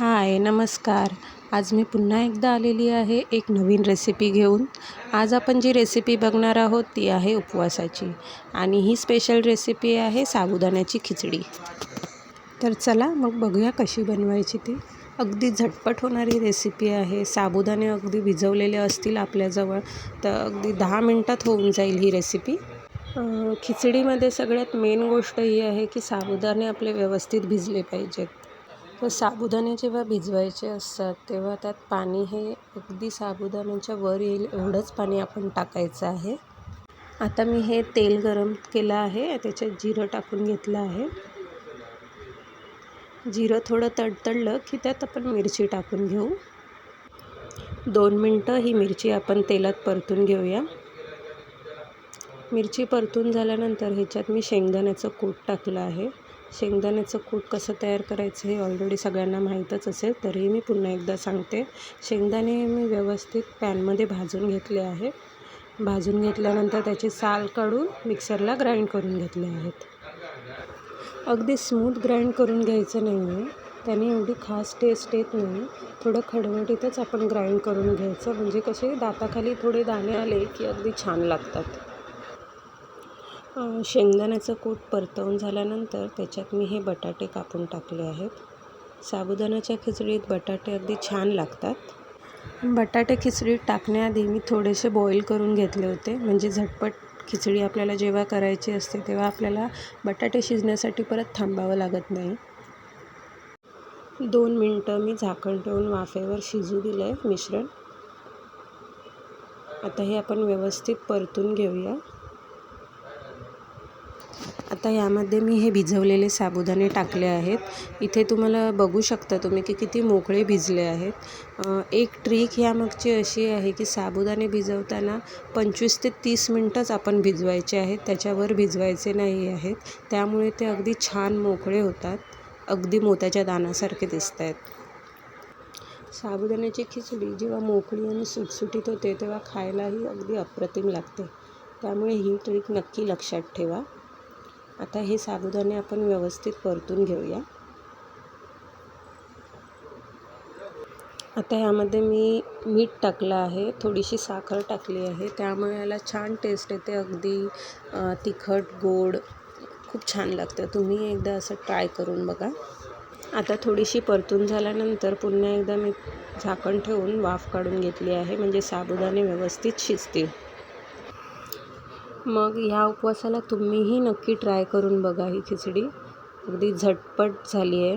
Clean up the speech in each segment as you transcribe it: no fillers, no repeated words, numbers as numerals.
हाय, नमस्कार. आज मी पुन्हा एकदा आलेली आहे एक नवीन रेसिपी घेऊन. आज आपण जी रेसिपी बघणार आहोत ती आहे उपवासाची आणि ही स्पेशल रेसिपी आहे साबुदाण्याची खिचडी. तर चला मग बघूया कशी बनवायची ती. अगदी झटपट होणारी रेसिपी आहे. साबुदाणे अगदी भिजवलेले असतील आपल्याजवळ तर अगदी 10 मिनटात होऊन जाईल ही रेसिपी. खिचडीमध्ये सगळ्यात मेन गोष्ट ही आहे की साबुदाणे आपले व्यवस्थित भिजले पाहिजेत. तर साबुदाणे जेव्हा भिजवायचे असतात तेव्हा त्यात पाणी हे अगदी साबुदाण्याच्या वर येईल एवढंच पाणी आपण टाकायचं आहे. आता मी हे तेल गरम केलं आहे, त्याच्यात जिरं टाकून घेतलं आहे. जिरं थोडं तडतडलं की त्यात आपण मिरची टाकून घेऊ. 2 मिनटं ही मिरची आपण तेलात परतून घेऊया. मिरची परतून झाल्यानंतर ह्याच्यात मी शेंगदाण्याचं कूट टाकलं आहे. शेंगदाण्याचं कूट कसं तयार करायचं हे ऑलरेडी सगळ्यांना माहीतच असेल, तरीही मी पुन्हा एकदा सांगते. शेंगदाणे मी व्यवस्थित पॅनमध्ये भाजून घेतले आहे. भाजून घेतल्यानंतर त्याची साल काढून मिक्सरला ग्राइंड करून घेतले आहेत. अगदी स्मूथ ग्राइंड करून घ्यायचं नाही आहे, त्याने एवढी खास टेस्ट येत नाही. थोडं खडबडीतच आपण ग्राइंड करून घ्यायचं, म्हणजे कसे दाताखाली थोडे दाणे आले की अगदी छान लागतात. शेंगदाण्याचं कूट परतवून झाल्यानंतर त्याच्यात मी हे बटाटे कापून टाकले आहेत. साबुदाण्याच्या खिचडीत बटाटे अगदी छान लागतात. बटाटे खिचडीत टाकण्याआधी मी थोडेसे बॉईल करून घेतले होते, म्हणजे झटपट खिचडी आपल्याला जेव्हा करायची असते तेव्हा आपल्याला बटाटे शिजण्यासाठी परत थांबावं लागत नाही. 2 मिनटं मी झाकण ठेवून वाफेवर शिजू दिलं आहे मिश्रण. आता हे आपण व्यवस्थित परतून घेऊया. आता यामध्ये मी हे भिजवलेले साबुदाणे टाकले आहेत. इथे तुम्हाला बघू शकता तुम्ही की किती मोकळे भिजले आहेत. एक ट्रिक यामागची अशी आहे की साबुदाणे भिजवताना 25 ते 30 मिनटंच आपण भिजवायचे आहेत, त्याच्यावर भिजवायचे नाही आहेत. त्यामुळे ते अगदी छान मोकळे होतात, अगदी मोत्याच्या दाण्यासारखे दिसत आहेत. साबुदाण्याची खिचडी जेव्हा मोकळी आणि सुटसुटीत होते तेव्हा खायलाही अगदी अप्रतिम लागते. त्यामुळे ही ट्रिक नक्की लक्षात ठेवा. आता हे साबुदाणे आपण व्यवस्थित परतून घेऊया. आता यामध्ये मी मीठ टाकलं आहे, थोडीशी साखर टाकली आहे, त्यामुळे याला छान टेस्ट येते. अगदी तिखट गोड खूप छान लागतं. तुम्ही एकदा असं ट्राय करून बघा. आता थोडीशी परतून झाल्यानंतर पुन्हा एकदा मी झाकण ठेवून वाफ काढून घेतली आहे, म्हणजे साबुदाणे व्यवस्थित शिजतील. मग ह्या उपवासाला तुम्हीही नक्की ट्राय करून बघा. ही खिचडी अगदी झटपट झाली आहे.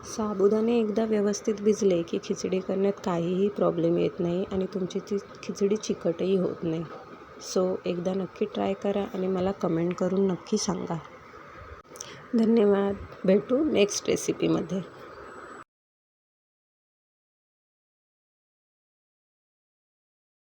साबुदाणे एकदा व्यवस्थित भिजले की खिचडी करण्यात काहीही प्रॉब्लेम येत नाही आणि तुमची ती खिचडी चिकटही होत नाही. सो एकदा नक्की ट्राय करा आणि मला कमेंट करून नक्की सांगा. धन्यवाद. भेटू नेक्स्ट रेसिपीमध्ये.